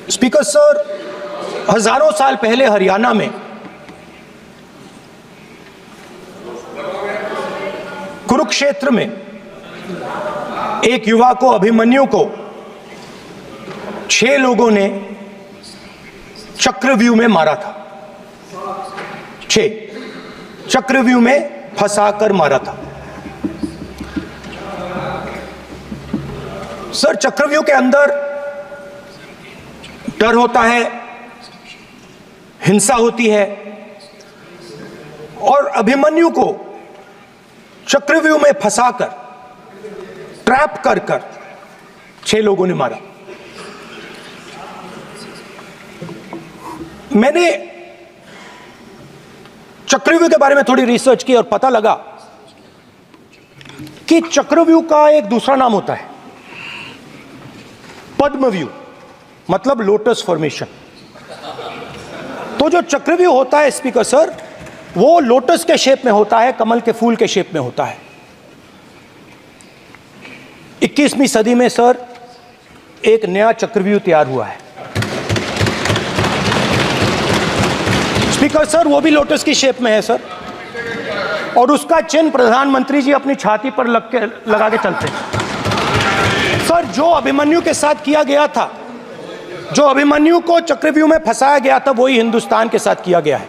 Speaker sir, हजारों साल पहले हरियाणा में कुरुक्षेत्र में एक युवा को, अभिमन्यु को 6 लोगों ने चक्रव्यूह में मारा था। 6 चक्रव्यूह में फंसाकर मारा था। सर, चक्रव्यूह के अंदर डर होता है, हिंसा होती है, और अभिमन्यु को चक्रव्यूह में फंसाकर, ट्रैप कर 6 लोगों ने मारा। मैंने चक्रव्यूह के बारे में थोड़ी रिसर्च की और पता लगा कि चक्रव्यूह का एक दूसरा नाम होता है पद्मव्यूह, मतलब लोटस फॉर्मेशन। तो जो चक्रव्यूह होता है स्पीकर सर, वो लोटस के शेप में होता है, कमल के फूल के शेप में होता है। 21वीं सदी में सर एक नया चक्रव्यूह तैयार हुआ है स्पीकर सर, वो भी लोटस की शेप में है सर, और उसका चिन्ह प्रधानमंत्री जी अपनी छाती पर लगा के चलते हैं। सर, जो अभिमन्यु के साथ किया गया था, जो अभिमन्यु को चक्रव्यूह में फंसाया गया था, वही हिंदुस्तान के साथ किया गया है।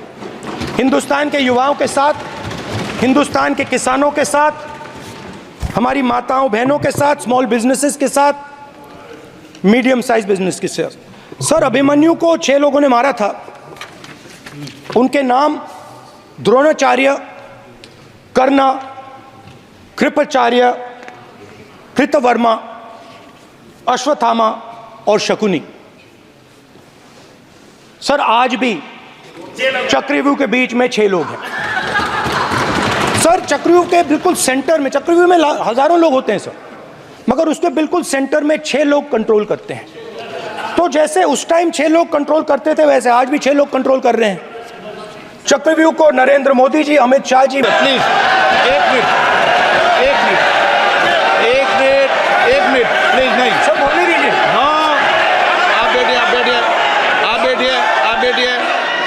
हिंदुस्तान के युवाओं के साथ, हिंदुस्तान के किसानों के साथ, हमारी माताओं बहनों के साथ, स्मॉल बिजनेसेस के साथ, मीडियम साइज बिजनेस के साथ। सर, अभिमन्यु को 6 लोगों ने मारा था। उनके नाम द्रोणाचार्य, कर्ण, कृपाचार्य, कृतवर्मा, अश्वत्थामा और शकुनी। सर, आज भी चक्रव्यूह के बीच में 6 लोग हैं। सर, चक्रव्यूह के बिल्कुल सेंटर में, चक्रव्यूह में हजारों लोग होते हैं सर, मगर उसके बिल्कुल सेंटर में 6 लोग कंट्रोल करते हैं। तो जैसे उस टाइम 6 लोग कंट्रोल करते थे, वैसे आज भी 6 लोग कंट्रोल कर रहे हैं चक्रव्यूह को। नरेंद्र मोदी जी, अमित शाह जी। प्लीज एक मिनट प्लीज। नहीं सर, बोलने दीजिए। हाँ,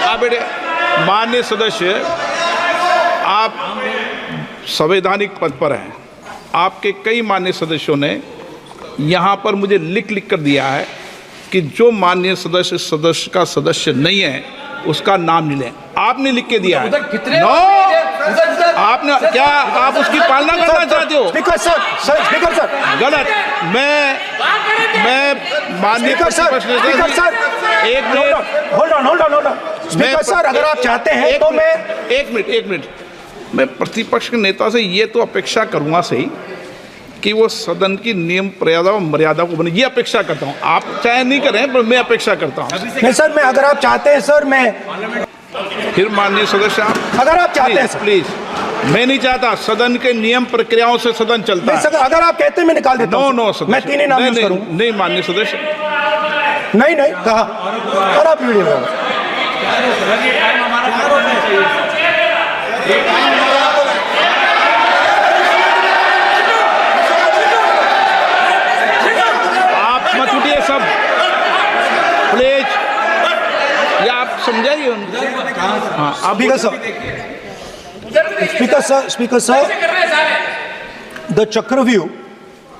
आप बैठिए। माननीय सदस्य, आप संवैधानिक पद पर हैं। आपके कई माननीय सदस्यों ने यहाँ पर मुझे लिख कर दिया है कि जो माननीय सदस्य का सदस्य नहीं है उसका नाम नहीं लें। आपने लिख के दिया है। नो, आपने क्या, आप उसकी पालना करना चाहते हो? स्पीकर सर, गलत। मैं माननीय एक minute, hold on. Speaker sir, अगर आप चाहते हैं तो मैं एक मिनट मैं प्रतिपक्ष के नेता से ये तो अपेक्षा करूंगा सही कि वो सदन की नियम मर्यादा को बने, ये अपेक्षा करता हूं। आप चाहे नहीं करें, पर मैं अपेक्षा करता हूं। नहीं सर, मैं, अगर आप चाहते हैं सर, मैं फिर माननीय सदस्य, आप अगर आप चाहते हैं प्लीज। मैं नहीं चाहता, सदन के नियम प्रक्रियाओं से सदन चलता है। अगर आप कहते हैं मैं निकाल देता हूं। नो, मैं 3 ही नाम यूज करूं। नहीं माननीय सदस्य, नहीं कहा, और आप वीडियो सब प्लीज, या आप समझाइए उनको। हाँ, आप Speaker sir, the Chakravyu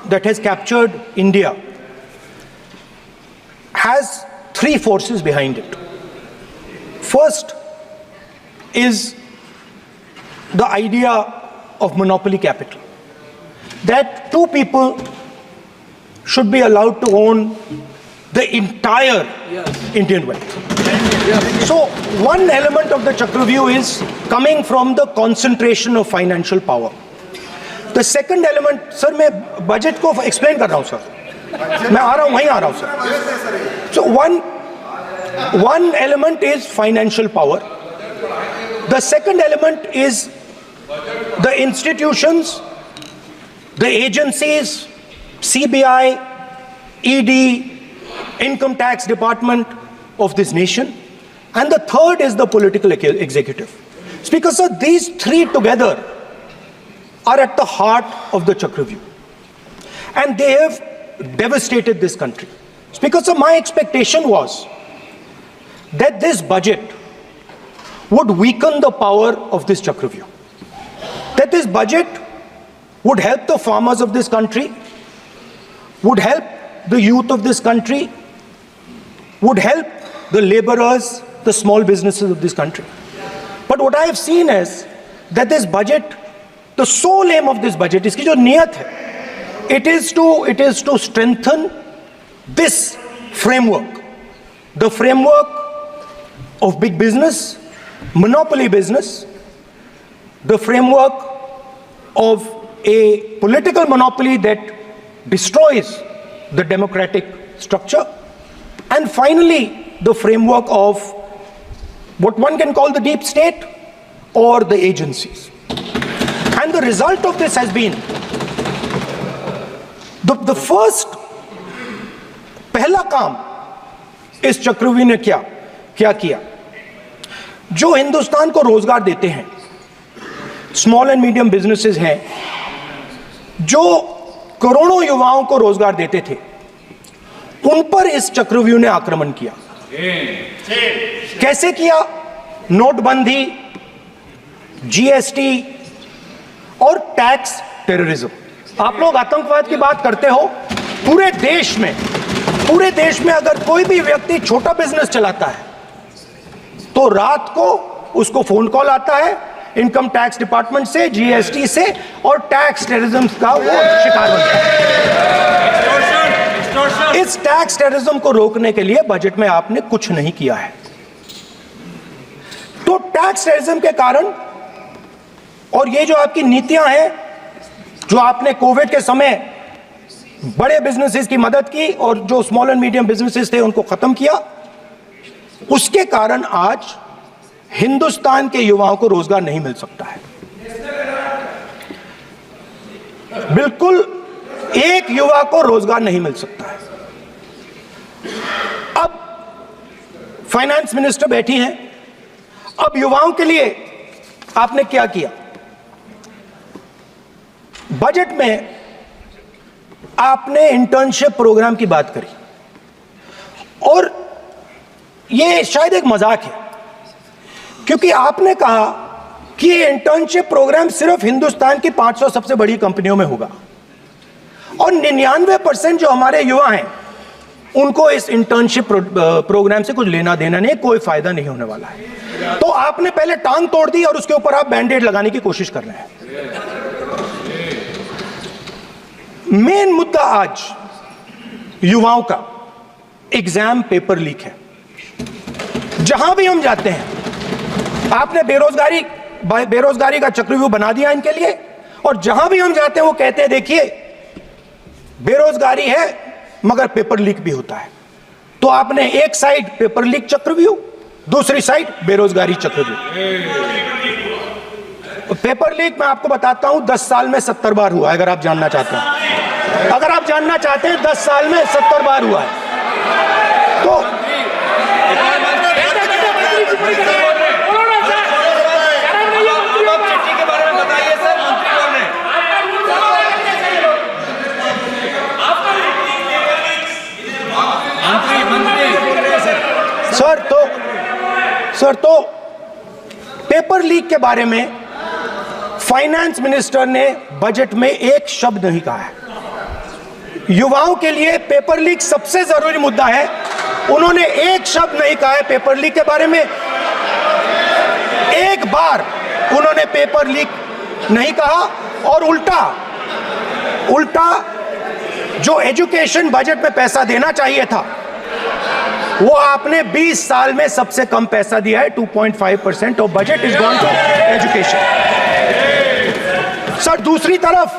that has captured India has 3 forces behind it. First is the idea of monopoly capital, that 2 people should be allowed to own the entire Indian wealth. So one element of the Chakravyu is coming from the concentration of financial power. The second element, sir, मैं budget को explain कर रहा हूँ sir, मैं आ रहा हूँ, वहीं आ रहा हूँ sir. So one element is financial power. The second element is the institutions, the agencies, CBI, ED, Income Tax Department of this nation, and the third is the political executive. Speaker sir, these 3 together are at the heart of the Chakravyu, and they have devastated this country. Speaker sir, my expectation was that this budget would weaken the power of this Chakravyuh. That this budget would help the farmers of this country, would help the youth of this country, would help the laborers, the small businesses of this country. But what I have seen is that this budget, the sole aim of this budget, iski jo niyat hai, it is to strengthen this framework, the framework of big business, monopoly business, the framework of a political monopoly that destroys the democratic structure, and finally the framework of what one can call the deep state or the agencies. And the result of this has been the first पहला काम इस चक्रव्यूह ने क्या किया, जो हिंदुस्तान को रोजगार देते हैं, स्मॉल एंड मीडियम बिजनेसेस हैं, जो करोड़ों युवाओं को रोजगार देते थे, उन पर इस चक्रव्यूह ने आक्रमण किया। कैसे किया? नोटबंदी, जीएसटी और टैक्स टेररिज्म। आप लोग आतंकवाद की बात करते हो, पूरे देश में अगर कोई भी व्यक्ति छोटा बिजनेस चलाता है तो रात को उसको फोन कॉल आता है इनकम टैक्स डिपार्टमेंट से, जीएसटी से, और टैक्स टेररिज्म का वो शिकार बनता है। इस टैक्स टेररिज्म को रोकने के लिए बजट में आपने कुछ नहीं किया है। तो टैक्स टेररिज्म के कारण और ये जो आपकी नीतियां हैं, जो आपने कोविड के समय बड़े बिजनेसेस की मदद की और जो स्मॉल एंड मीडियम बिजनेसेस थे उनको खत्म किया, उसके कारण आज हिंदुस्तान के युवाओं को रोजगार नहीं मिल सकता है। बिल्कुल एक युवा को रोजगार नहीं मिल सकता है। अब फाइनेंस मिनिस्टर बैठी हैं, अब युवाओं के लिए आपने क्या किया? बजट में आपने इंटर्नशिप प्रोग्राम की बात करी और यह शायद एक मजाक है, क्योंकि आपने कहा कि ये इंटर्नशिप प्रोग्राम सिर्फ हिंदुस्तान की 500 सबसे बड़ी कंपनियों में होगा और 99% जो हमारे युवा हैं उनको इस इंटर्नशिप प्रोग्राम से कुछ लेना देना नहीं, कोई फायदा नहीं होने वाला है। तो आपने पहले टांग तोड़ दी और उसके ऊपर आप बैंडेड लगाने की कोशिश कर रहे हैं। मेन मुद्दा आज युवाओं का एग्जाम पेपर लीक है। जहां भी हम जाते हैं आपने बेरोजगारी का चक्रव्यूह बना दिया इनके लिए, और जहां भी हम जाते हैं वो कहते हैं देखिए बेरोजगारी है मगर पेपर लीक भी होता है। तो आपने एक साइड पेपर लीक चक्रव्यूह, दूसरी साइड बेरोजगारी चक्रव्यूह। पेपर लीक मैं आपको बताता हूं 10 साल में 70 बार हुआ है। अगर आप जानना चाहते हैं, 10 साल में 70 बार हुआ है। तो सर तो पेपर लीक के बारे में फाइनेंस मिनिस्टर ने बजट में एक शब्द नहीं कहा है। युवाओं के लिए पेपर लीक सबसे जरूरी मुद्दा है, उन्होंने एक शब्द नहीं कहा है पेपर लीक के बारे में। एक बार उन्होंने पेपर लीक नहीं कहा और उल्टा जो एजुकेशन बजट में पैसा देना चाहिए था वो आपने 20 साल में सबसे कम पैसा दिया है। 2.5% of budget is gone to education. Sir दूसरी तरफ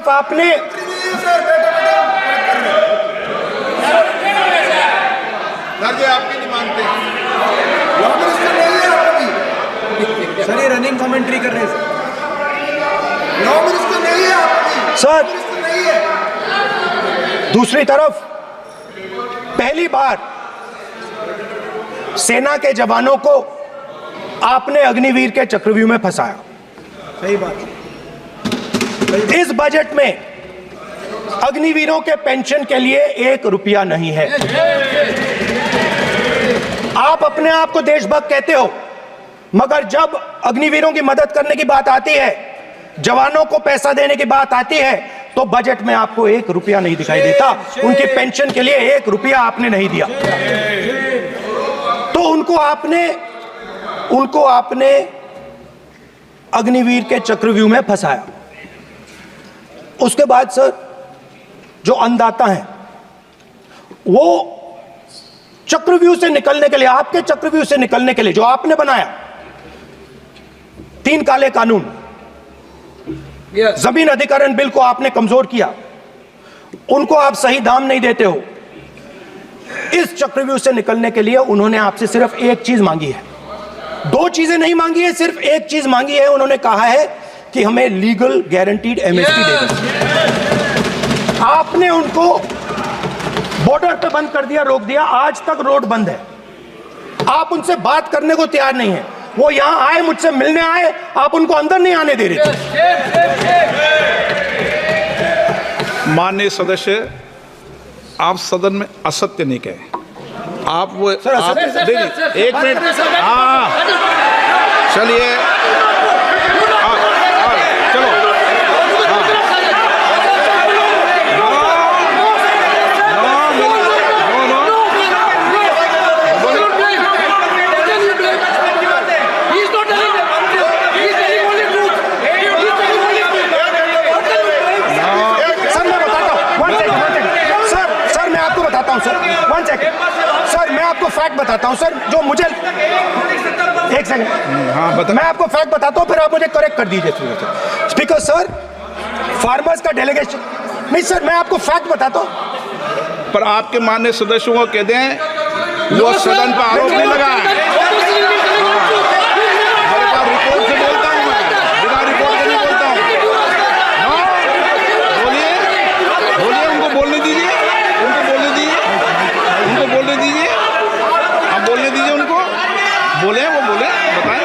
आपने आपकी नहीं मानते सर, ये रनिंग कमेंट्री कर रहे हैं सर। दूसरी तरफ पहली बार सेना के जवानों को आपने अग्निवीर के चक्रव्यूह में फंसाया। सही बात। इस बजट में अग्निवीरों के पेंशन के लिए 1 रुपया नहीं है। आप अपने आप को देशभक्त कहते हो, मगर जब अग्निवीरों की मदद करने की बात आती है, जवानों को पैसा देने की बात आती है, तो बजट में आपको 1 रुपया नहीं दिखाई देता। उनकी पेंशन के लिए 1 रुपया आपने नहीं दिया। तो उनको आपने अग्निवीर के चक्रव्यूह में फंसाया। उसके बाद सर, जो अन्नदाता हैं, वो चक्रव्यूह से निकलने के लिए, आपके चक्रव्यूह से निकलने के लिए जो आपने बनाया 3 काले कानून, जमीन अधिग्रहण बिल को आपने कमजोर किया, उनको आप सही दाम नहीं देते हो। इस चक्रव्यूह से निकलने के लिए उन्होंने आपसे सिर्फ एक चीज मांगी है, 2 चीजें नहीं मांगी है, सिर्फ एक चीज मांगी है। उन्होंने कहा है कि हमें लीगल गारंटीड एमएसपी दे दो। आपने उनको बॉर्डर पे बंद कर दिया, रोक दिया, आज तक रोड बंद है। आप उनसे बात करने को तैयार नहीं है। वो यहां आए, मुझसे मिलने आए, आप उनको अंदर नहीं आने दे रहे थे। माननीय सदस्य, आप सदन में असत्य नहीं कहे। आप वो सर, आप, देखिए, 1 मिनट, हाँ, चलिए, चलो, सर मैं आपको फैक्ट बताता हूं सर, जो मुझे, एक सेकंड, हाँ बता, मैं आपको फैक्ट बताता हूं, फिर आप मुझे करेक्ट कर दीजिए। स्पीकर सर, फार्मर्स का डेलीगेशन, नहीं सर, मैं आपको फैक्ट बताता हूं। पर आपके माननीय सदस्यों को कह दें, वो सदन पर आरोप नहीं लगा है। रिपोर्ट से बोलता हूं मैं, बिना रिपोर्ट के नहीं बोलता हूं। बोलिए, बोलिए, उनको बोलने दीजिए, उनको बोलने दीजिए, उनको बोलने दीजिए, आप बोलने दीजिए उनको, बोले, वो बोले, बताएं,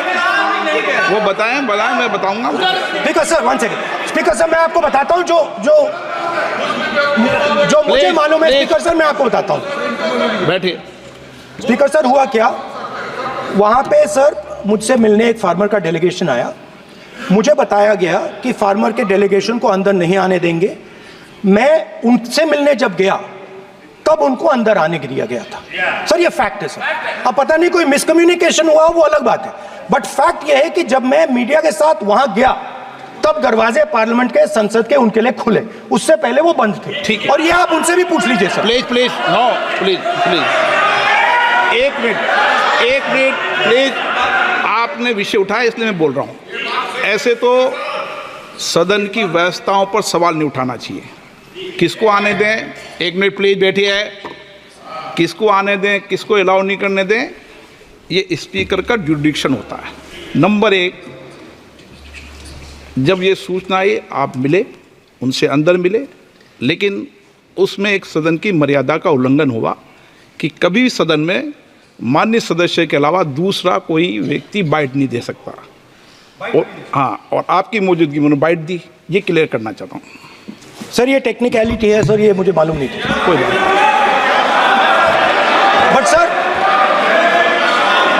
वो बताएं, मैं बताऊंगा। Speaker sir, 1 second, speaker sir, मैं आपको बताता हूं जो मुझे मालूम है। स्पीकर सर, मैं आपको बताता हूं। बैठिए। स्पीकर सर, हुआ क्या, वहां पे सर मुझसे मिलने एक फार्मर का डेलीगेशन आया। मुझे बताया गया कि फार्मर के डेलीगेशन को अंदर नहीं आने देंगे। मैं उनसे मिलने जब गया, तब उनको अंदर आने के दिया गया था। सर, ये फैक्ट है सर। अब पता नहीं कोई मिसकम्युनिकेशन हुआ, वो अलग बात है, बट फैक्ट ये है कि जब मैं मीडिया के साथ वहां गया, तब दरवाजे पार्लियामेंट के, संसद के उनके लिए खुले, उससे पहले वो बंद थे। ठीक है, और ये आप उनसे भी पूछ लीजिए sir. Please, please, no, please, please, 1 minute, please. आपने विषय उठाया, इसलिए मैं बोल रहा हूं। ऐसे तो सदन की व्यवस्थाओं पर सवाल नहीं उठाना चाहिए। किसको आने दें, 1 मिनट प्लीज बैठिए, किसको आने दें, किसको अलाउ नहीं करने दें, ये स्पीकर का जुरिडिक्शन होता है। नंबर 1, जब ये सूचना आई, आप मिले, उनसे अंदर मिले, लेकिन उसमें एक सदन की मर्यादा का उल्लंघन हुआ कि कभी सदन में माननीय सदस्य के अलावा दूसरा कोई व्यक्ति बाइट नहीं दे सकता। और हाँ, और आपकी मौजूदगी में बाइट दी, ये क्लियर करना चाहता हूँ। सर, ये टेक्निकलिटी है सर, ये मुझे मालूम नहीं थी। कोई बात नहीं, बट सर,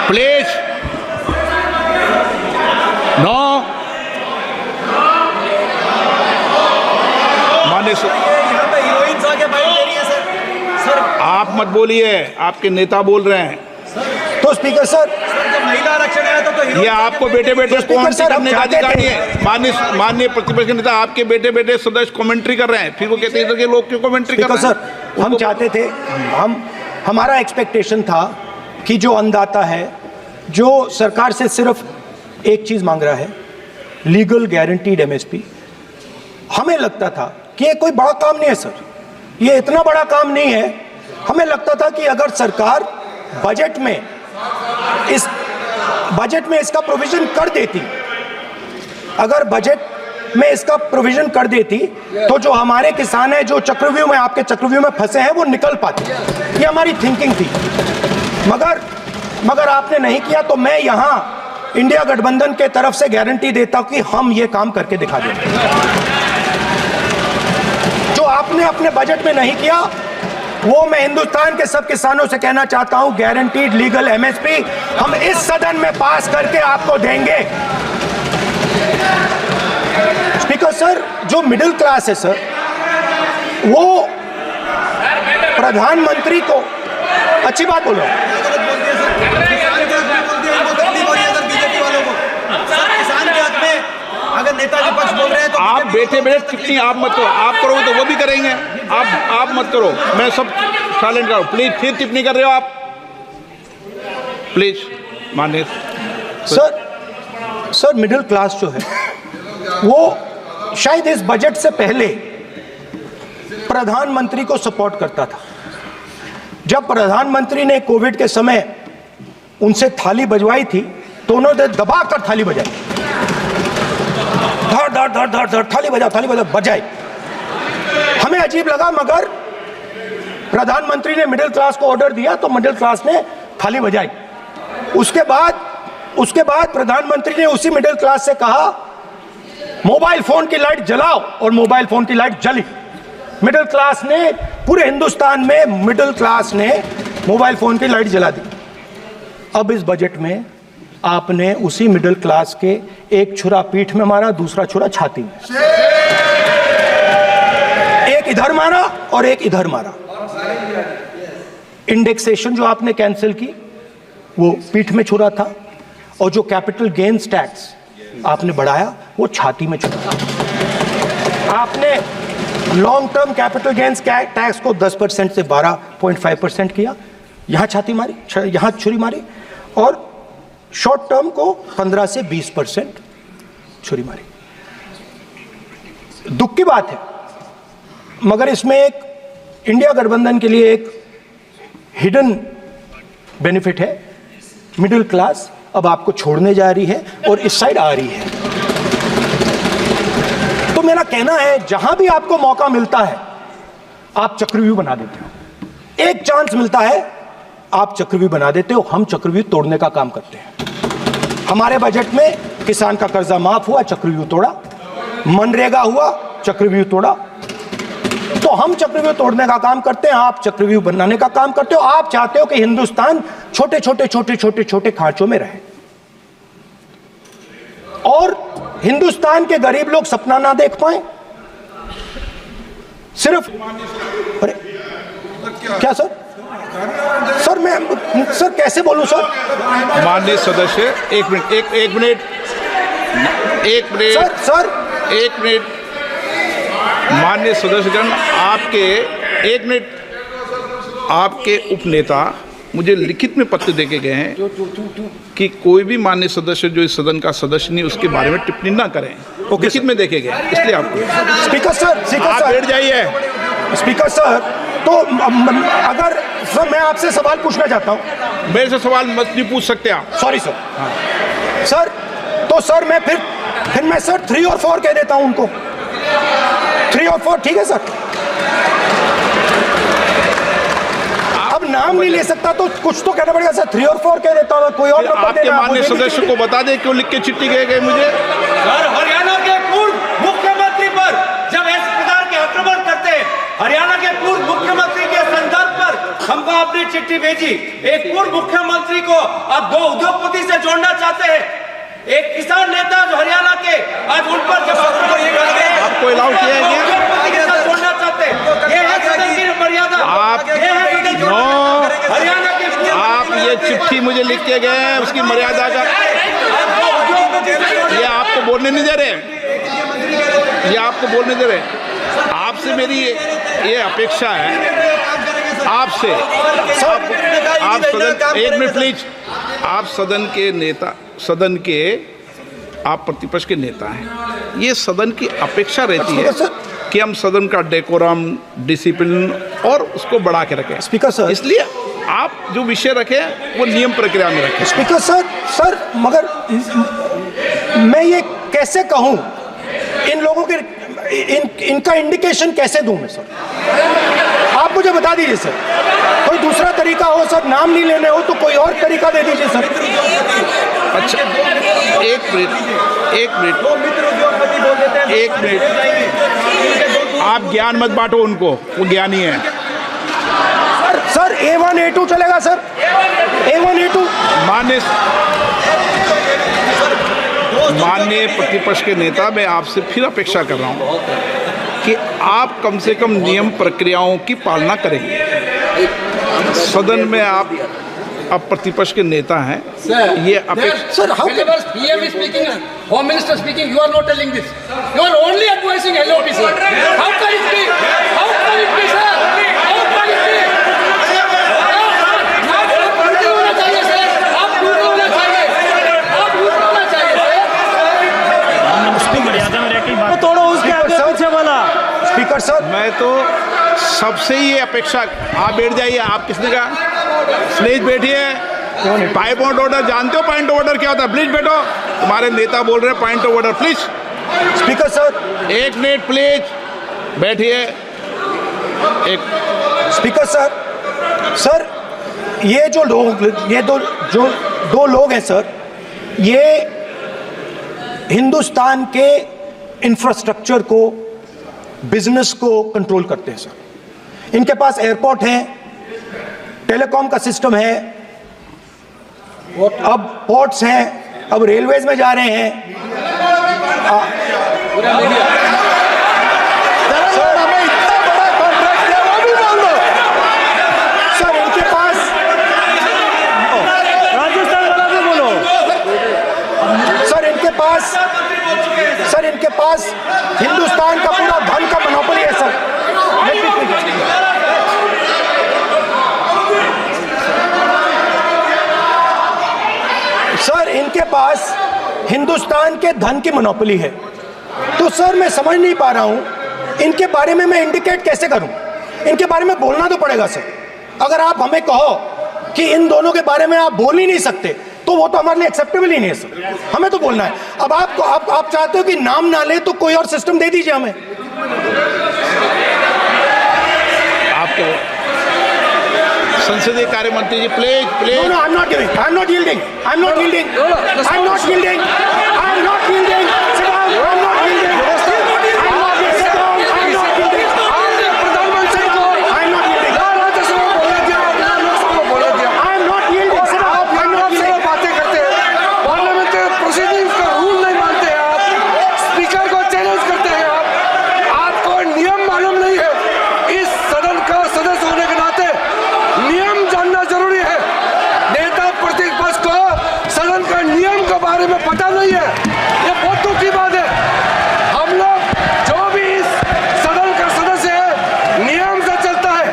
प्लीज, नो, माननीय आप मत बोलिए, आपके नेता बोल रहे हैं। तो स्पीकर सर, महिला आरक्षण है तो ये आपको बेटे बेटे सर, हम चाहते है। माननीय प्रतिपक्ष नेता, आपके बेटे बेटे सदस्य कमेंट्री कर रहे हैं, फिर वो कहते हैं कि लोग क्यों कमेंट्री कर रहे हैं। सर, हम चाहते थे, हमारा एक्सपेक्टेशन था कि जो अन्नदाता है, जो सरकार से सिर्फ एक चीज मांग रहा है, लीगल गारंटीड एमएसपी, हमें लगता था कि ये कोई बड़ा काम नहीं है सर, ये इतना बड़ा काम नहीं है। हमें लगता था कि अगर सरकार बजट में इसका प्रोविजन कर देती, अगर बजट में इसका प्रोविजन कर देती, तो जो हमारे किसान हैं, जो चक्रव्यूह में, आपके चक्रव्यूह में फंसे हैं, वो निकल पाते। ये हमारी थिंकिंग थी, मगर आपने नहीं किया। तो मैं यहां इंडिया गठबंधन के तरफ से गारंटी देता हूं कि हम ये काम करके दिखा देंगे। जो आपने अपने बजट में नहीं किया, वो मैं हिंदुस्तान के सब किसानों से कहना चाहता हूं, गारंटीड लीगल एमएसपी हम इस सदन में पास करके आपको देंगे। स्पीकर सर, जो मिडिल क्लास है सर, वो प्रधानमंत्री को अच्छी बात बोलो। अगर नेता विपक्ष बोल रहे हैं तो आप बैठे बैठे टिप्पणी आप मत करो, आप करोगे तो वो भी करेंगे। आप मत करो, मैं सब साइलेंट करो प्लीज। फिर टिप्पणी कर रहे हो आप, प्लीज माननीय सर मिडिल क्लास जो है वो शायद इस बजट से पहले प्रधानमंत्री को सपोर्ट करता था। जब प्रधानमंत्री ने कोविड के समय उनसे थाली बजवाई थी तो उन्होंने दबाकर थाली बजाई, धड़ धड़ धड़ धड़ धड़ थाली बजा बजाई। हमें अजीब लगा, मगर प्रधानमंत्री ने मिडिल क्लास को ऑर्डर दिया तो मिडिल क्लास ने थाली बजाई। उसके बाद प्रधानमंत्री ने उसी मिडिल क्लास से कहा मोबाइल फोन की लाइट जलाओ, और मोबाइल फोन की लाइट जली। मिडिल क्लास ने, पूरे हिंदुस्तान में मिडिल क्लास ने मोबाइल फोन की लाइट जला दी। अब इस बजट में आपने उसी मिडिल क्लास के एक छुरा पीठ में मारा, दूसरा छुरा छाती में, एक इधर मारा और एक इधर मारा। इंडेक्सेशन जो आपने कैंसिल की वो पीठ में छुरा था, और जो कैपिटल गेन्स टैक्स आपने बढ़ाया वो छाती में छुरा। आपने long term capital gains tax को 10% से 12.5% किया, यहां छाती मारी, यहां छुरी मारी, और शॉर्ट टर्म को 15 से 20% छुरी मारी। दुख की बात है, मगर इसमें एक इंडिया गठबंधन के लिए एक हिडन बेनिफिट है। मिडिल क्लास अब आपको छोड़ने जा रही है और इस साइड आ रही है। तो मेरा कहना है, जहां भी आपको मौका मिलता है आप चक्रव्यूह बना देते हो। एक चांस मिलता है आप चक्रव्यूह बना देते हो, हम चक्रव्यूह तोड़ने का काम करते हैं। हमारे बजट में किसान का कर्जा माफ हुआ, चक्रव्यूह तोड़ा, मनरेगा हुआ, चक्रव्यूह तोड़ा। तो हम चक्रव्यूह तोड़ने का काम करते हैं, आप चक्रव्यूह बनाने का काम करते हो। आप चाहते हो कि हिंदुस्तान छोटे छोटे खांचों में रहे, और हिंदुस्तान के गरीब लोग सपना ना देख पाए। सिर्फ अरे क्या सर मैं सर कैसे बोलूं सर? माननीय सदस्य एक मिनट माननीय सदस्यगण, आपके उपनेता मुझे लिखित में पत्र देके गए हैं कि कोई भी माननीय सदस्य जो इस सदन का सदस्य नहीं उसके बारे में टिप्पणी ना करें। लिखित में देखे गए, इसलिए आपको स्पीकर सर आप बैठ जाइए। स्पीकर सर, तो अगर सर मैं आपसे सवाल पूछना चाहता हूं। मेरे से सवाल मत नहीं पूछ सकते आप। Sorry sir. सर तो सर मैं फिर मैं सर 3 और 4 कह देता हूं उनको। 3 और 4 ठीक है सर? अब नाम नहीं ले सकता तो कुछ तो कहना पड़ेगा सर। 3 और 4 कह देता हूं, कोई और नंबर आपके माननीय सदस्य को बता दें क्यों लिख के चिट्ठी गए मुझे। सर, हरियाणा के पूर्व मुख्यमंत्री पर जब इस प्रकार के आक्रमण करते हैं, हरियाणा के पूर्व मुख्यमंत्री के संदर्भ पर हमको आपने चिट्ठी भेजी। एक पूर्व मुख्यमंत्री को आप 2 उद्योगपति से जोड़ना चाहते हैं, एक किसान नेता जो हरियाणा के, आज उन पर जब आपको अलाउ किया है उद्योगपति के साथ जोड़ना चाहते हैं, ये है सदन की मर्यादा। आप हरियाणा के आप ये चिट्ठी मुझे लिख के गए हैं, उसकी मर्यादा का ये आपको बोलने नहीं दे रहे, ये आपको बोलने दे रहे। आपसे मेरी ये अपेक्षा है आपसे, आप सदन, एक मिनट प्लीज, आप सदन के नेता, सदन के आप प्रतिपक्ष के नेता हैं, ये सदन की अपेक्षा रहती है कि हम सदन का डेकोरम, डिसिप्लिन और उसको बढ़ा के रखें। स्पीकर सर, इसलिए आप जो विषय रखें वो नियम प्रक्रिया में रखें। स्पीकर सर मगर मैं ये कैसे कहूं, इन लोगों के इनका इंडिकेशन कैसे दूं मैं सर? आप मुझे बता दीजिए सर, कोई दूसरा तरीका हो सर, नाम नहीं लेने हो तो कोई और तरीका दे दीजिए सर। अच्छा एक मिनट दो मित्र उद्योगपति बोल देते हैं, एक मिनट, आप ज्ञान मत बांटो उनको, वो ज्ञानी है। सर A1 A2 चलेगा सर, A1 A2। माननीय प्रतिपक्ष के नेता, मैं आपसे फिर अपेक्षा कर रहा हूं कि आप कम से कम नियम प्रक्रियाओं की पालना करेंगे। सदन में आप अब प्रतिपक्ष के नेता हैं, ये अपेक्षा। Sir how PM is speaking, Home Minister speaking, you are not telling this. You are only advising LOP, sir. How can it be? How can it be, sir? How can it be? आप duty होना चाहिए, sir. आप duty होना चाहिए। आप duty होना चाहिए, sir. तोड़ो उसके आगे पीछे वाला। स्पीकर सर, मैं तो सबसे ये अपेक्षा, आप बैठ जाइए। आप किसने कहा? प्लीज बैठिए। पॉइंट ऑफ ऑर्डर जानते हो? पॉइंट ऑफ ऑर्डर क्या होता है? प्लीज बैठो। तुम्हारे नेता बोल रहे हैं point of order, please. Speaker sir, एक मिनट प्लीज, बैठिए। एक स्पीकर सर, सर ये जो लोग, ये दो लोग हैं सर, ये हिंदुस्तान के इंफ्रास्ट्रक्चर को, बिजनेस को कंट्रोल करते हैं सर। इनके पास एयरपोर्ट है, टेलीकॉम का सिस्टम है, अब पोर्ट्स हैं, अब रेलवेज में जा रहे हैं। सर हमें इतना बड़ा कॉन्ट्रैक्ट दिया, वो भी बोल दो सर। इनके पास राजस्थान वाला भी बोलो। सर इनके पास हिंदुस्तान का पूरा धन का मोनोपोली है सर। सर इनके पास हिंदुस्तान के धन की मोनोपोली है। तो सर मैं समझ नहीं पा रहा हूं इनके बारे में मैं इंडिकेट कैसे करूं। इनके बारे में बोलना तो पड़ेगा सर। अगर आप हमें कहो कि इन दोनों के बारे में आप बोल ही नहीं सकते तो वो तो हमारे लिए एक्सेप्टेबल ही नहीं है सर। हमें तो बोलना है। अब आप चाहते हो कि नाम ना ले तो कोई और सिस्टम दे दीजिए हमें। आपके संसदीय कार्य मंत्री जी, please please. No, I'm not giving. I'm not yielding. I'm not yielding. I'm not yielding. I'm not yielding. Sit down. I'm not yielding. I'm not yielding. Sit down. I'm not yielding. प्रधानमंत्री को I'm not yielding. Rajya Sabha बोले दिया, लोकसभा बोले दिया। I'm not yielding. Sit down. आप I'm not आपसे yielding. बातें करते हैं, पार्लियामेंट्री प्रोसीडिंग्स का रूल नहीं मानते हैं आप, स्पीकर को चैलेंज करते हैं आप। आपको नियम मालूम नहीं है। इस सदन का सदस्य होने के नाते नियम जानना जरूरी है। नेता प्रतिपक्ष को सदन का नियम के बारे में पता नहीं है, ये बहुत दुख की बात है। हम लोग जो भी इस सदन का सदस्य है नियम से चलता है।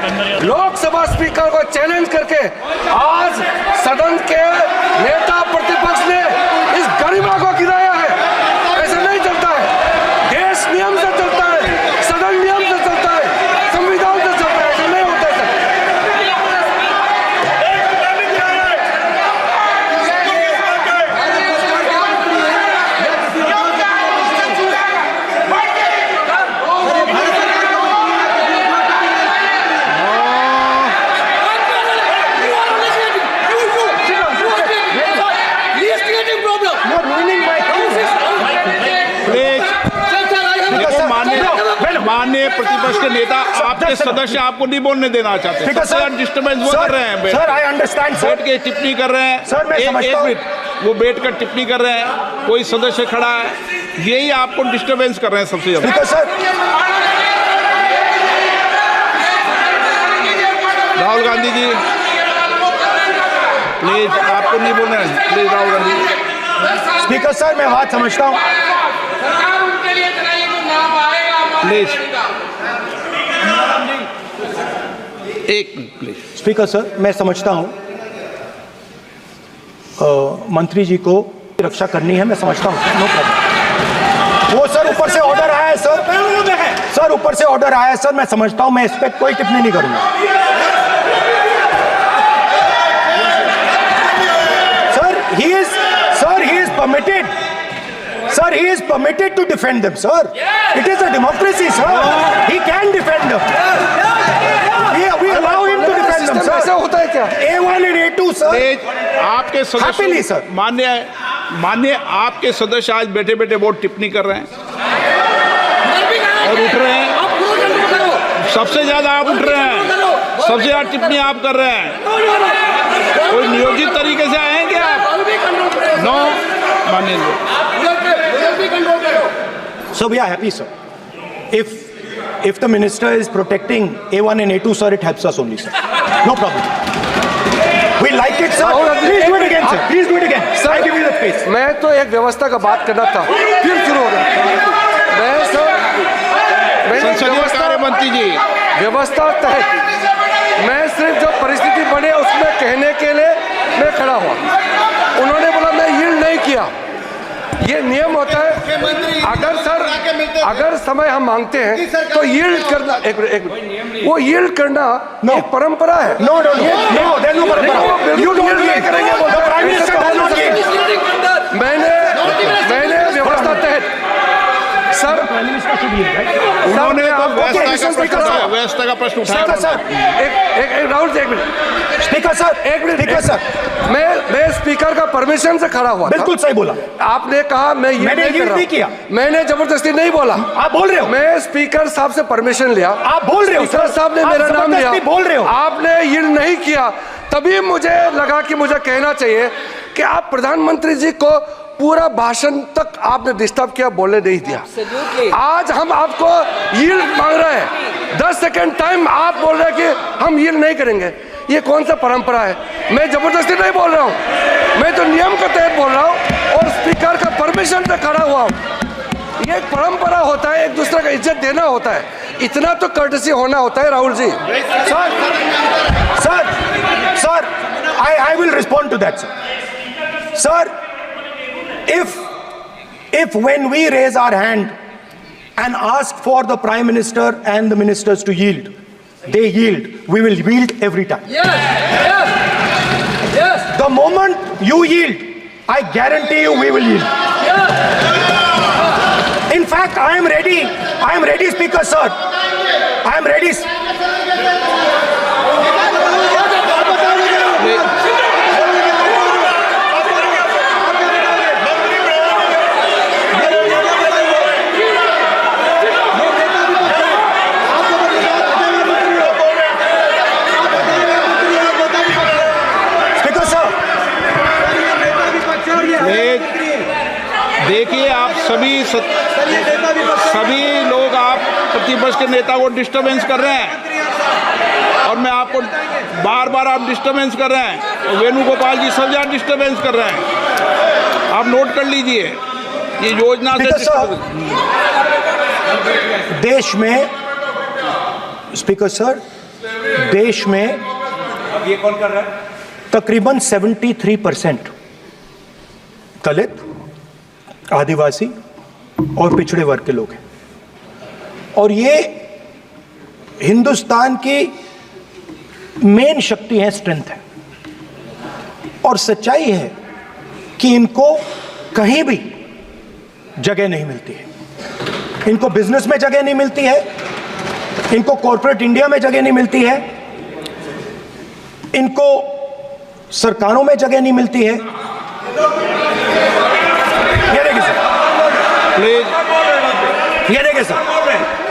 लोकसभा स्पीकर को चैलेंज करके आज सदन के नेता प्रतिपक्ष ने इस गरिमा को गिराया है। ऐसे नहीं चलता है। देश नियम से चलता है, सदन नियम से चलता है, संविधान से चलता है। ऐसे नहीं होता है। You're ruining my प्लीज देखो, माननीय प्रतिपक्ष के नेता, आपके सदस्य आपको नहीं बोलने देना चाहते। स्पीकर सर, डिस्टर्बेंस वो कर रहे हैं। सर आई अंडरस्टैंड बैठ सर। के टिप्पणी कर रहे हैं। सर, मैं समझता एक हूं। मिनट, वो बैठ कर टिप्पणी कर रहे हैं, कोई सदस्य खड़ा है, यही आपको डिस्टर्बेंस कर रहे हैं सबसे ज्यादा। Speaker sir, Rahul Gandhi ji please, आपको नहीं बोलना है। Please Rahul Gandhi. Speaker sir मैं बात समझता हूँ। प्लीज एक मिनट प्लीज। स्पीकर सर मैं समझता हूँ मंत्री जी को रक्षा करनी है, मैं समझता हूँ। No problem. वो सर ऊपर से ऑर्डर आया है सर। सर ऊपर से ऑर्डर आया है सर, मैं समझता हूँ। मैं इस पर कोई टिप्पणी नहीं करूंगा। Sir he is permitted. Sir, he is permitted to defend them, sir. It is a democracy, sir. He can defend them. We allow him to defend them, sir. ऐसा होता है क्या? A1 and A2, sir. Please आपके Happily, सदस्य sir. मान्य माननीय आपके सदस्य आज बैठे बैठे बहुत टिप्पणी कर रहे हैं और उठ रहे हैं। सबसे ज्यादा आप उठ रहे हैं, सबसे ज्यादा टिप्पणी आप कर रहे हैं। कोई नियोजित तरीके से आए हैं क्या आप? नो माननीय। So we are happy, sir. If the minister is protecting A1 and A2, sir, it helps us only, sir. No problem. We like it, sir. Please do it again, sir. Please do it again. Sir, I give you the space. मैं तो एक व्यवस्था का बात करना था, फिर शुरू हो गया। मैं संसदीय कार्य मंत्री जी, व्यवस्था तहत मैं सिर्फ जो परिस्थिति बने उसमें कहने के लिए मैं खड़ा हुआ। उन्होंने बोला मैं यील्ड नहीं किया। ये नियम होता है, अगर समय हम मांगते हैं तो यील्ड करना, एक मिनट, वो यील्ड करना एक परंपरा है। No, there's no परंपरा। You don't नहीं करेंगे बोलते हैं। Prime Minister does not yield. मैंने व्यवस्था तहत सर उन्होंने तो व्यवस्था का प्रश्न उठाया। सर, एक राहुल जी, एक मिनट स्पीकर सर, एक मिनट, स्पीकर सर, मैं स्पीकर का परमिशन से खड़ा हुआ था। बिल्कुल सही बोला। आपने कहा मैं ये मैंने नहीं कर नहीं रहा। किया। मैंने जबरदस्ती नहीं बोला। आप बोल रहे हो। मैं स्पीकर साहब से परमिशन लिया। आप बोल रहे हो। स्पीकर साहब ने आप मेरा नाम लिया। जबरदस्ती बोल रहे हो। आपने ये नहीं किया, तभी मुझे लगा कि मुझे कहना चाहिए कि आप प्रधानमंत्री जी को पूरा भाषण तक आपने डिस्टर्ब किया, बोलने नहीं दिया। आज हम आपको यील्ड मांग रहे हैं, 10 सेकंड टाइम आप बोल रहे हैं कि हम यील्ड नहीं करेंगे। ये कौन सा परंपरा है? मैं जबरदस्ती नहीं बोल रहा हूँ, मैं तो नियम के तहत बोल रहा हूँ और स्पीकर का परमिशन से खड़ा हुआ हूँ। ये एक परंपरा होता है, एक दूसरे का इज्जत देना होता है, इतना तो कर्टसी होना होता है। Rahul ji, Sir, I will respond to that, sir. Sir, if when we raise our hand and ask for the Prime Minister and the ministers to yield, they yield, we will yield every time. Yes. The moment you yield, I guarantee you we will yield. In fact, I am ready, Speaker, sir. I am ready. देखिए, आप सभी लोग आप प्रतिपक्ष के नेता को disturbance कर रहे हैं और मैं आपको बार आप डिस्टर्बेंस कर रहे हैं। और वेणुगोपाल जी सब जगह डिस्टर्बेंस कर रहे हैं, आप नोट कर लीजिए। ये योजना से देश में, स्पीकर सर, देश में अब ये कौन कर रहा है? तकरीबन 73% दलित, आदिवासी और पिछड़े वर्ग के लोग हैं और ये हिंदुस्तान की मेन शक्ति है, स्ट्रेंथ है। और सच्चाई है कि इनको कहीं भी जगह नहीं मिलती है। इनको बिजनेस में जगह नहीं मिलती है, इनको कॉर्पोरेट इंडिया में जगह नहीं मिलती है, इनको सरकारों में जगह नहीं मिलती है। प्लीज ये देखिए सर,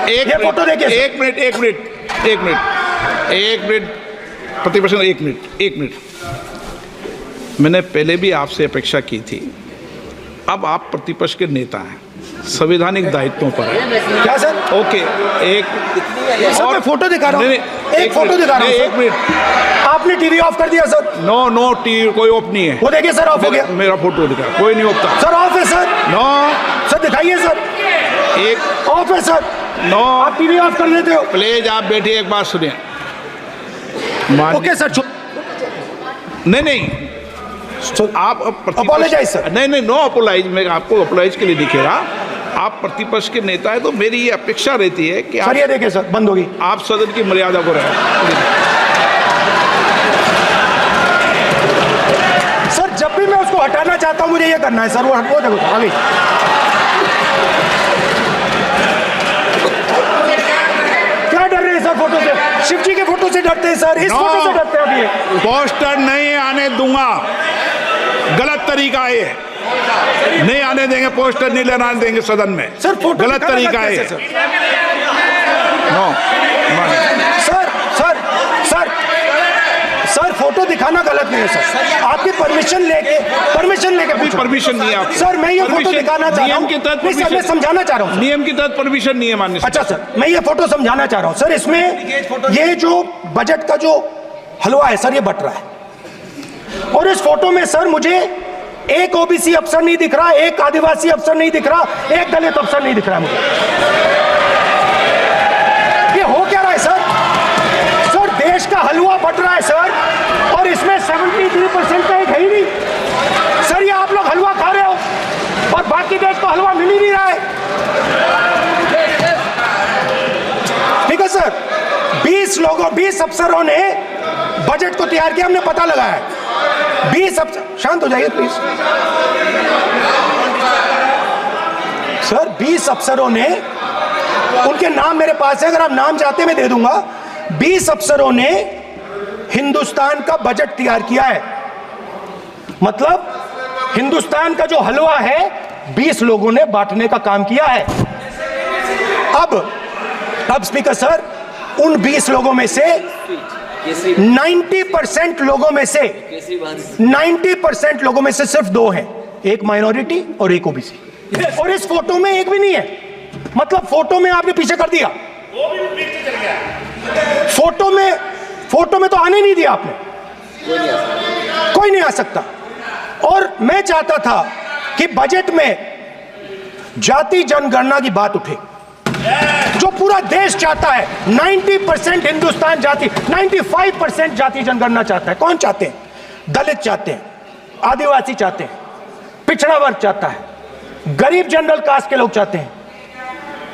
ये फोटो देखिए। एक मिनट प्रतिपक्ष, एक मिनट। मैंने पहले भी आपसे अपेक्षा की थी, अब आप प्रतिपक्ष के नेता हैं, संवैधानिक दायित्वों पर है। क्या सर? ओके, एक सर, मैं फोटो दिखा रहा हूँ। एक फोटो दिखा रहा हूँ। एक मिनट, आपने टीवी ऑफ कर दिया सर? नो टीवी कोई ऑफ नहीं है। वो देखिए सर, ऑफ हो गया। मेरा फोटो दिखा, कोई नहीं ऑफ था सर। ऑफ है सर? नो सर दिखाइए सर। एक ऑफ है सर। नो, आप टीवी ऑफ कर देते हो? प्लीज आप बैठिए, एक बात सुनिए। Okay sir. नहीं आप अपोलोजाइज सर। नहीं, नो अपोलाइज। मैं आपको अपोलाइज के लिए दिखेगा। आप प्रतिपक्ष के नेता है तो मेरी ये अपेक्षा रहती है कि सर, ये देखिए सर, बंद होगी। आप सदन की मर्यादा को रखें। सर, जब भी मैं उसको हटाना चाहता हूं मुझे ये करना है सर। वो देखो आ गई। क्या डर रहे हैं सर फोटो से? शिव जी के फोटो से डरते हैं सर, इस फोटो से डरते हैं। अभी पोस्टर नहीं आने दूंगा, गलत तरीका है। नहीं आने देंगे, पोस्टर नहीं लगाने देंगे सदन में। सर फोटो गलत दिखाना तरीका कैसे, है। Sir? No sir sir sir sir photo दिखाना गलत नहीं है सर। आपकी परमिशन लेके पूछो। परमिशन नहीं है आपको। सर मैं ये फोटो Permission- दिखाना चाह रहा हूँ। नियम के तहत नहीं सर, मैं समझाना चाह रहा हूँ। नियम के तहत परमिशन नहीं है माननीय। अच्छा सर, मैं ये फोटो समझाना चाह रहा हूँ सर। इसमें ये जो बजट का जो हलवा है सर, ये बट रहा है। और इस फोटो में सर मुझे एक ओबीसी अफसर नहीं दिख रहा, एक आदिवासी अफसर नहीं दिख रहा, एक दलित अफसर नहीं दिख रहा है मुझे। ये हो क्या रहा है सर? सर देश का हलवा बट रहा है सर, और इसमें 73% का एक है ही नहीं सर। ये आप लोग हलवा खा रहे हो और बाकी देश को हलवा मिल ही नहीं रहा है। ठीक है सर, 20 अफसरों ने बजट को तैयार किया, हमने पता लगाया है। 20 अफसर, शांत हो जाइए प्लीज सर। 20 अफसरों ने, उनके नाम मेरे पास है, अगर आप नाम चाहते मैं दे दूंगा। 20 अफसरों ने हिंदुस्तान का बजट तैयार किया है। मतलब हिंदुस्तान का जो हलवा है 20 लोगों ने बांटने का काम किया है। अब स्पीकर सर, उन 20 लोगों में से 90% लोगों में से 90% लोगों में से सिर्फ 2 हैं, एक माइनॉरिटी और एक ओबीसी। और इस फोटो में एक भी नहीं है। मतलब फोटो में आपने पीछे कर दिया, फोटो में तो आने नहीं दिया आपने, कोई नहीं आ सकता। और मैं चाहता था कि बजट में जाति जनगणना की बात उठे, जो पूरा देश चाहता है। 90% हिंदुस्तान जाति, 95% जाति जनगणना चाहता है। कौन चाहते हैं? दलित चाहते हैं, आदिवासी चाहते हैं, पिछड़ा वर्ग चाहता है, गरीब जनरल कास्ट के लोग चाहते हैं,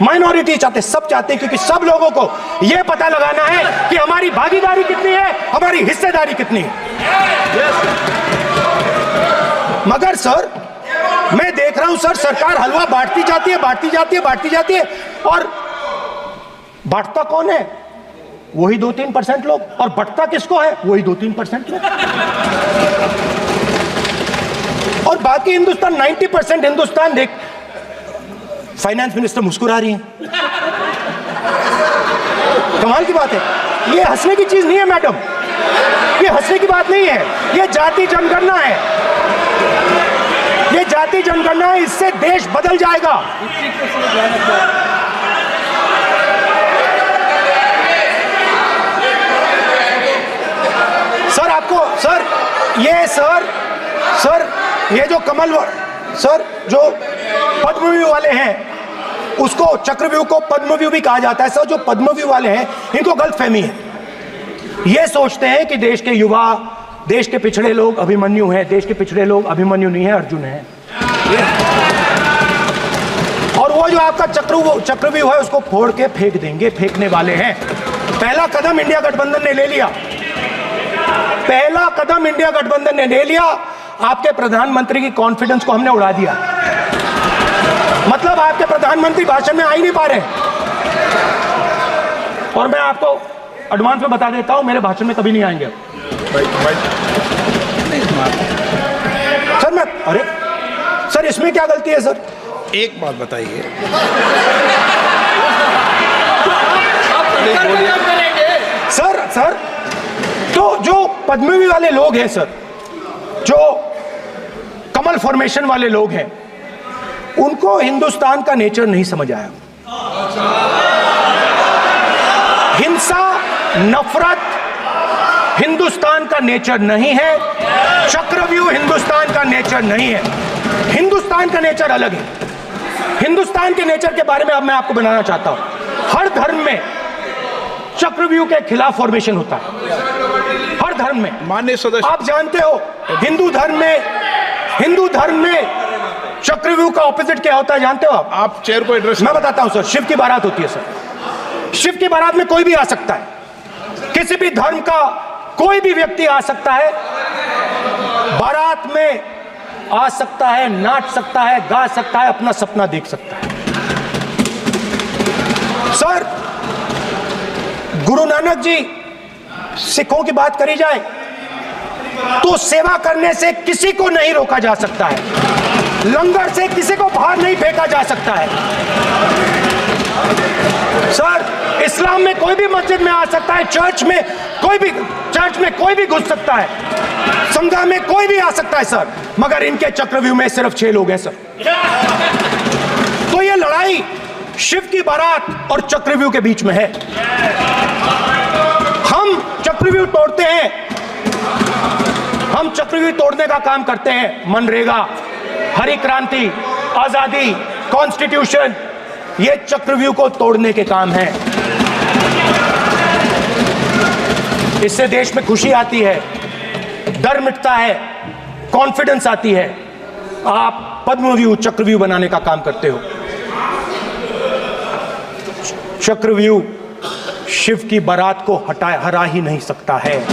माइनॉरिटी चाहते हैं, सब चाहते हैं। क्योंकि सब लोगों को यह पता लगाना है कि हमारी भागीदारी कितनी है, हमारी हिस्सेदारी कितनी है। मगर सर मैं देख रहा हूं सर, सरकार हलवा बांटती जाती है, और बांटता कौन है? वही 2-3% लोग, और बंटता किसको है? वही 2-3% लोग। और बाकी हिंदुस्तान, 90% हिंदुस्तान देख। फाइनेंस मिनिस्टर मुस्कुरा रही हैं। कमाल की बात है। ये हंसने की चीज नहीं है मैडम, ये हंसने की बात नहीं है। ये जाति जनगणना है, ये जाति जनगणना है। इससे देश बदल जाएगा। सर आपको सर ये जो सर जो पद्मव्यूह वाले हैं, उसको चक्रव्यूह को पद्मव्यूह भी कहा जाता है। सर जो पद्मव्यूह वाले हैं, इनको गलतफहमी है। ये सोचते हैं कि देश के युवा, देश के पिछड़े लोग अभिमन्यु हैं। देश के पिछड़े लोग अभिमन्यु नहीं है, अर्जुन है। और वो जो आपका चक्रव्यूह है, उसको फोड़ के फेंक देंगे, फेंकने वाले हैं। पहला कदम इंडिया गठबंधन ने ले लिया, पहला कदम इंडिया गठबंधन ने ले लिया। आपके प्रधानमंत्री की कॉन्फिडेंस को हमने उड़ा दिया। मतलब आपके प्रधानमंत्री भाषण में आ ही नहीं पा रहे। और मैं आपको एडवांस में बता देता हूं, मेरे भाषण में कभी नहीं आएंगे। सर अरे सर इसमें क्या गलती है सर? एक बात बताइए, सर तो जो पद्मव्यूह वाले लोग हैं सर, जो कमल फॉर्मेशन वाले लोग हैं, उनको हिंदुस्तान का नेचर नहीं समझ आया। हिंसा, नफरत हिंदुस्तान का नेचर नहीं है। चक्रव्यूह हिंदुस्तान का नेचर नहीं है। हिंदुस्तान का नेचर अलग है। हिंदुस्तान के नेचर के बारे में अब मैं आपको बनाना चाहता हूं। हर धर्म में चक्रव्यूह के खिलाफ फॉर्मेशन होता है, हर धर्म में। माननीय सदस्य, आप जानते हो हिंदू धर्म में चक्रव्यूह का ऑपोजिट क्या होता है, जानते हो आप चेयर को एड्रेस। मैं बताता हूं सर। शिव की बारात होती है सर। शिव की बारात में कोई भी आ सकता है, किसी भी धर्म का कोई भी व्यक्ति आ सकता है, बारात में आ सकता है, नाच सकता है, गा सकता है, अपना सपना देख सकता है। सर गुरु नानक जी, सिखों की बात करी जाए तो सेवा करने से किसी को नहीं रोका जा सकता है। लंगर से किसी को बाहर नहीं फेंका जा सकता है। सर, इस्लाम में कोई भी मस्जिद में आ सकता है, चर्च में कोई भी घुस सकता है, संघा में कोई भी आ सकता है सर, मगर इनके चक्रव्यूह में सिर्फ 6 लोग हैं सर। तो ये लड़ाई शिव की बारात और चक्रव्यूह के बीच में है। हम चक्रव्यूह तोड़ते हैं, हम चक्रव्यूह तोड़ने का काम करते हैं। मनरेगा, हरी क्रांति, आजादी, कॉन्स्टिट्यूशन, ये चक्रव्यूह को तोड़ने के काम हैं। इससे देश में खुशी आती है, डर मिटता है, कॉन्फिडेंस आती है। आप पद्मव्यूह चक्रव्यूह बनाने का काम करते हो। चक्रव्यूह शिव की बारात को हरा ही नहीं सकता है।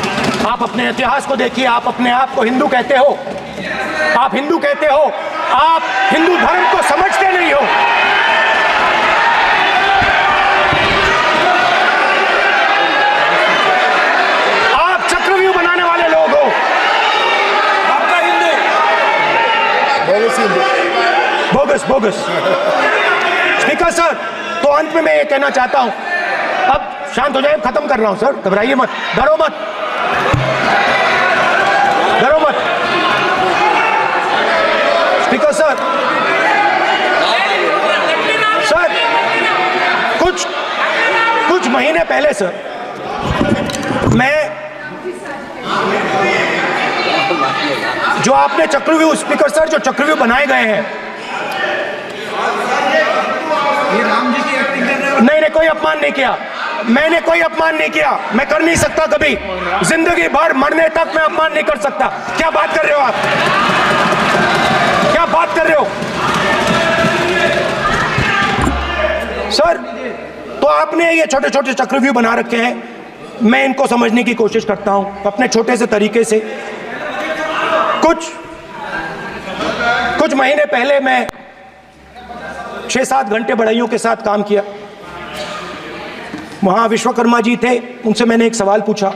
आप अपने इतिहास को देखिए, आप अपने आप को हिंदू कहते हो, आप हिंदू कहते हो, आप हिंदू धर्म को समझते नहीं हो। आप चक्रव्यूह बनाने वाले लोग हो। आपका Hindu bogus bogus. Speaker sir, तो अंत में मैं ये कहना चाहता हूं, अब शांत हो जाए, खत्म कर रहा हूं सर, घबराइए मत, डरो मत, डरो मत। स्पीकर सर, सर कुछ महीने पहले सर, मैं जो आपने चक्रव्यूह, स्पीकर सर, जो चक्रव्यूह बनाए गए हैं, ये राम जी की एक्टिंग कर रहे हो। नहीं, कोई अपमान नहीं किया, मैंने कोई अपमान नहीं किया, मैं कर नहीं सकता कभी, जिंदगी भर मरने तक मैं अपमान नहीं कर सकता। क्या बात कर रहे हो आप, क्या बात कर रहे हो सर? तो आपने ये छोटे छोटे चक्रव्यूह बना रखे हैं, मैं इनको समझने की कोशिश करता हूं अपने छोटे से तरीके से। कुछ महीने पहले मैं 6-7 घंटे बढ़इयों के साथ काम किया। वहां विश्वकर्मा जी थे, उनसे मैंने एक सवाल पूछा।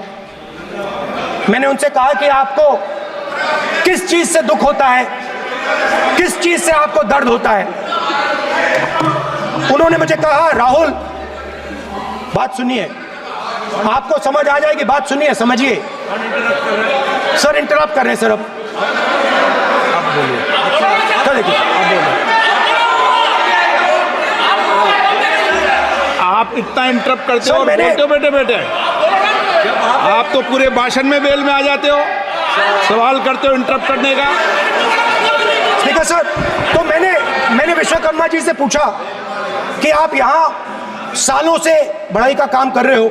मैंने उनसे कहा कि आपको किस चीज से दुख होता है, किस चीज से आपको दर्द होता है? उन्होंने मुझे कहा, राहुल बात सुनिए, आपको समझ आ जाएगी, बात सुनिए, समझिए। सर इंटरप्ट कर रहे हैं सर, अब बोलिए, देखिए आप इतना इंटरप्ट करते हो और मैंने- बोलते हो बेटे बेटे, आप तो पूरे भाषण में बेल में आ जाते हो, सवाल करते हो इंटरप्ट करने का। स्पीकर सर, तो मैंने विश्वकर्मा जी से पूछा कि आप यहाँ सालों से बढ़ाई का काम कर रहे हो,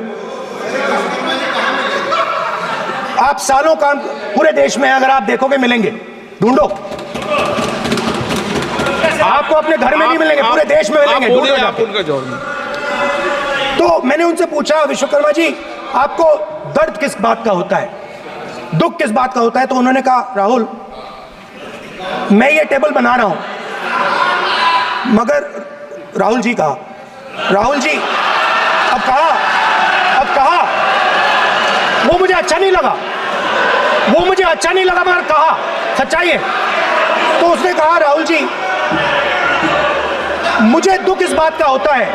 आप सालों काम पूरे देश में, अगर आप देखोगे मिलेंगे, ढूंढो, आपको अपने घर में नहीं मिलेंगे, पूरे देश में मिलेंगे, ढूंढो आप जाके। उनका जवाब। तो मैंने उनसे पूछा, विश्वकर्मा जी आपको दर्द किस बात का होता है, दुख किस बात का होता है? तो उन्होंने कहा, राहुल मैं ये टेबल बना रहा हूं, मगर राहुल जी कहा, राहुल जी अब कहा वो मुझे अच्छा नहीं लगा, मगर कहा सच्चाई है। तो उसने कहा, राहुल जी मुझे दुख इस बात का होता है,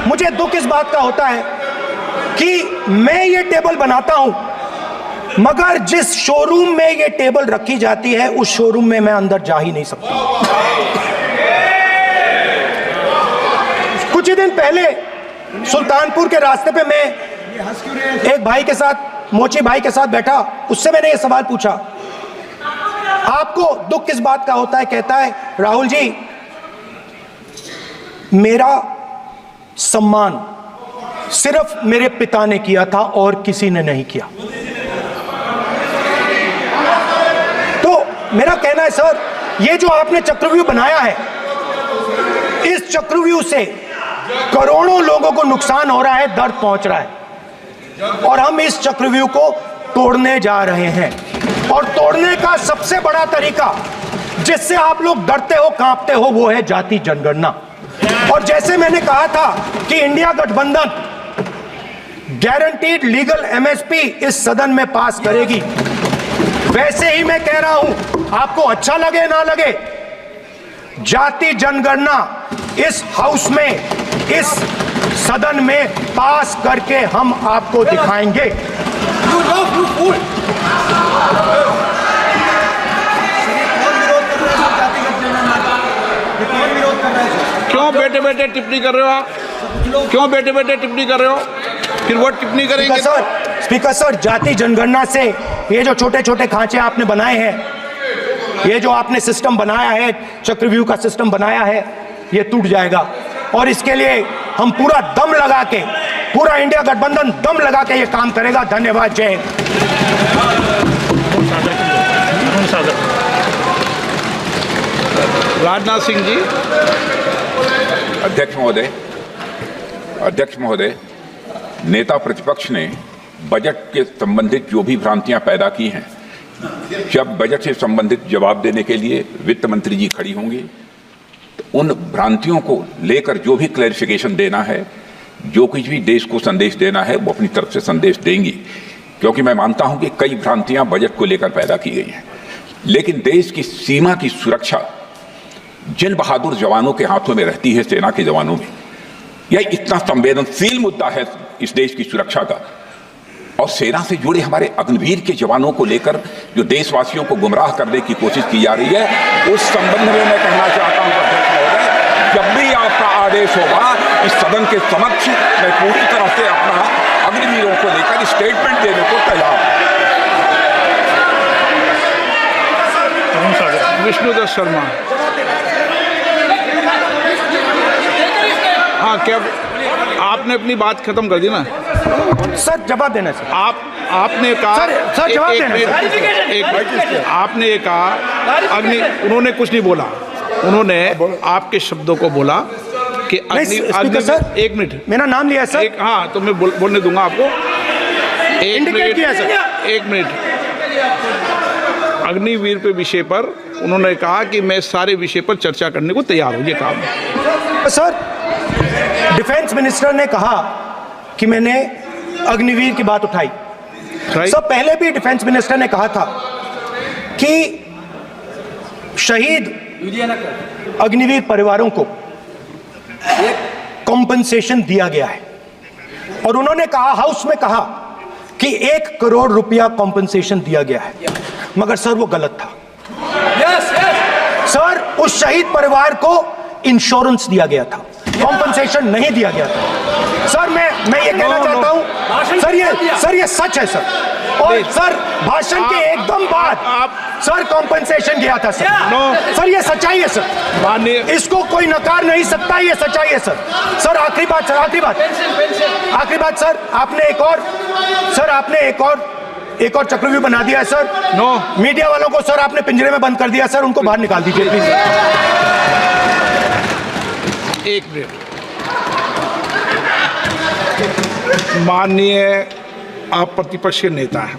मुझे दुख इस बात का होता है कि मैं ये टेबल बनाता हूं, मगर जिस शोरूम में ये टेबल रखी जाती है उस शोरूम में मैं अंदर जा ही नहीं सकता। कुछ ही दिन पहले सुल्तानपुर के रास्ते पे मैं एक भाई के साथ, मोची भाई के साथ बैठा, उससे मैंने ये सवाल पूछा, आपको दुख किस बात का होता है? कहता है, राहुल जी मेरा सम्मान सिर्फ मेरे पिता ने किया था और किसी ने नहीं किया। तो मेरा कहना है सर, ये जो आपने चक्रव्यूह बनाया है, इस चक्रव्यूह से करोड़ों लोगों को नुकसान हो रहा है, दर्द पहुंच रहा है, और हम इस चक्रव्यूह को तोड़ने जा रहे हैं। और तोड़ने का सबसे बड़ा तरीका जिससे आप लोग डरते हो, कांपते हो, वो है जाति जनगणना। और जैसे मैंने कहा था कि इंडिया गठबंधन गारंटीड लीगल एमएसपी इस सदन में पास करेगी, वैसे ही मैं कह रहा हूं आपको अच्छा लगे ना लगे, जाति जनगणना इस हाउस में, इस सदन में पास करके हम आपको दिखाएंगे। क्यों बैठे बैठे टिप्पणी कर रहे हो आप? क्यों बैठे बैठे टिप्पणी कर रहे हो? फिर वो टिप्पणी करेंगे। स्पीकर सर, जाति जनगणना से ये जो छोटे छोटे खांचे आपने बनाए हैं, ये जो आपने सिस्टम बनाया है, चक्रव्यूह का सिस्टम बनाया है, ये टूट जाएगा। और इसके लिए हम पूरा दम लगा के, पूरा इंडिया गठबंधन दम लगा के ये काम करेगा। धन्यवाद। जय हिंद। राजनाथ सिंह जी। अध्यक्ष महोदय, नेता प्रतिपक्ष ने बजट के संबंधित जो भी भ्रांतियां पैदा की हैं, जब बजट से संबंधित जवाब देने के लिए वित्त मंत्री जी खड़ी होंगी तो उन भ्रांतियों को लेकर जो भी क्लैरिफिकेशन देना है, जो कुछ भी देश को संदेश देना है, वो अपनी तरफ से संदेश देंगी। क्योंकि मैं मानता हूं कि कई भ्रांतियां बजट को लेकर पैदा की गई हैं, लेकिन देश की सीमा की सुरक्षा जिन बहादुर जवानों के हाथों में रहती है, सेना के जवानों में, यह इतना संवेदनशील मुद्दा है इस देश की सुरक्षा का। और सेना से जुड़े हमारे अग्निवीर के जवानों को लेकर जो देशवासियों को गुमराह करने की कोशिश की जा रही है, उस संबंध में मैं कहना चाहता हूं अध्यक्ष महोदय, जब भी आपका आदेश होगा इस सदन के समक्ष मैं पूरी तरह से अपना अग्निवीरों को लेकर स्टेटमेंट देने को तैयार हूं। विष्णुदत्त शर्मा। हाँ, क्या आपने अपनी बात खत्म कर दी ना? सर जवाब देना सर। आपने कहा सर जवाब देना सर। आपने ये कहा उन्होंने कुछ नहीं बोला, उन्होंने आपके शब्दों को बोला कि स्पीकर सर, एक मिनट, मेरा नाम लिया सर। हाँ, तो मैं बोलने दूंगा आपको। इंडिकेट किया सर। एक मिनट। अग्निवीर पे विषय पर उन्होंने कहा कि मैं सारे विषय पर चर्चा करने को तैयार हूँ। ये काम सर, डिफेंस मिनिस्टर ने कहा कि मैंने अग्निवीर की बात उठाई। सब पहले भी डिफेंस मिनिस्टर ने कहा था कि शहीद अग्निवीर परिवारों को कॉम्पनसेशन दिया गया है, और उन्होंने कहा, हाउस में कहा कि 1 करोड़ रुपया कॉम्पनसेशन दिया गया है, मगर सर वो गलत था। सर, उस शहीद परिवार को इंश्योरेंस दिया गया था, कॉम्पनसेशन नहीं दिया गया था। सर मैं ये कहना चाहता हूं, सर ये सच है सर। और सर भाषण के एकदम बाद सर कॉम्पनसेशन गया था सर। सर ये सच्चाई है सर, इसको कोई नकार नहीं सकता, ये सच्चाई है सर। सर आखिरी बात सर, आखिरी बात सर, आपने एक और चक्रव्यूह बना दिया है सर। मीडिया वालों को सर आपने पिंजरे में बंद कर दिया सर, उनको बाहर निकाल दीजिए प्लीज। एक मिनट। माननीय आप प्रतिपक्ष के नेता हैं,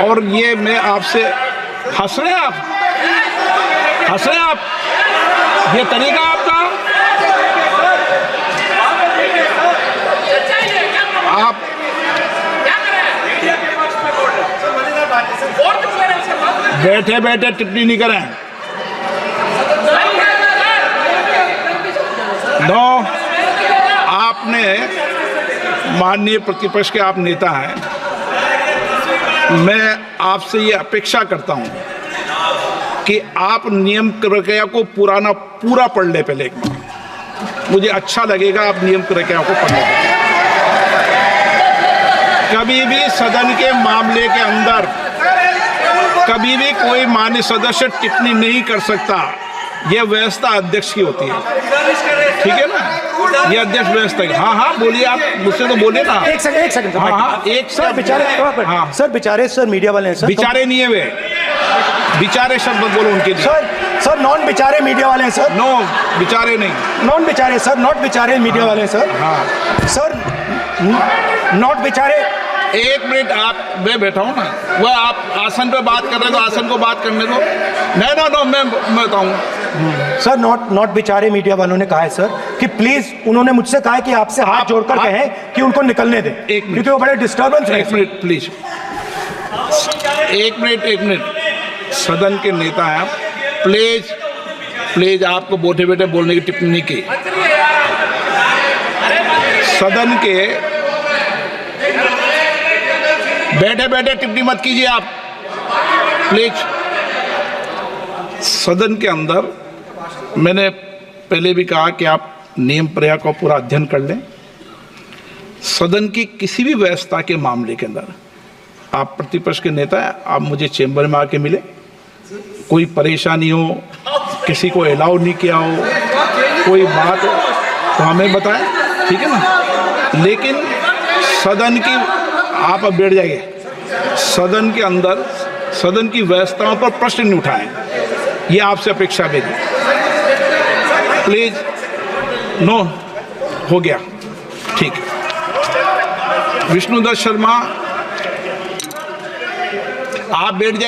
और ये मैं आपसे हंस रहे हैं आप, ये तरीका आपका, आप बैठे बैठे टिप्पणी नहीं करें। आपने, माननीय प्रतिपक्ष के आप नेता हैं, मैं आपसे ये अपेक्षा करता हूं कि आप नियम प्रक्रिया को पूरा पढ़ ले पहले एक बार। मुझे अच्छा लगेगा आप नियम प्रक्रिया को पढ़ लें। कभी भी सदन के मामले के अंदर कभी भी कोई माननीय सदस्य टिप्पणी नहीं कर सकता। यह व्यवस्था अध्यक्ष की होती है, ठीक है ना? ये अध्यक्ष व्यवस्था की। हाँ बोलिए, आप मुझसे तो बोले ना। एक सेकंड सर, बेचारे सर मीडिया वाले हैं सर। बेचारे नहीं है वे, बेचारे शब्द बोलो उनके लिए। सर नॉन बेचारे मीडिया वाले हैं सर। नो बेचारे नहीं, नॉन बेचारे सर, नॉट बेचारे मीडिया वाले हैं सर। हाँ सर, नॉट बेचारे। एक मिनट, मैं बैठा हूँ ना, वह आप आसन पे बात कर रहे हैं तो आसन को बात करने दो। नो मैं बताऊंगा सर। नॉट बेचारे मीडिया वालों ने कहा है सर कि प्लीज, उन्होंने मुझसे कहा है कि आपसे हाथ जोड़कर कहें कि उनको निकलने दें, क्योंकि वो बड़े डिस्टर्बेंस है। एक मिनट प्लीज, एक मिनट। सदन के नेता हैं आप, प्लीज प्लीज आपको बैठे बैठे बोलने की टिप्पणी की। सदन के बैठे बैठे टिप्पणी मत कीजिए आप, प्लीज। सदन के अंदर मैंने पहले भी कहा कि आप नियम प्रक्रिया का पूरा अध्ययन कर लें। सदन की किसी भी व्यवस्था के मामले के अंदर आप प्रतिपक्ष के नेता हैं, आप मुझे चेंबर में आके मिले, कोई परेशानी हो, किसी को अलाउ नहीं किया हो, कोई बात हो तो हमें बताएं, ठीक है ना। लेकिन सदन की आप अब बैठ जाइए, सदन के अंदर सदन की व्यवस्थाओं पर प्रश्न नहीं उठाएं, ये आपसे अपेक्षा मेरी, प्लीज। नो, हो गया, ठीक है। विष्णुदत्त शर्मा आप बैठ जाइए।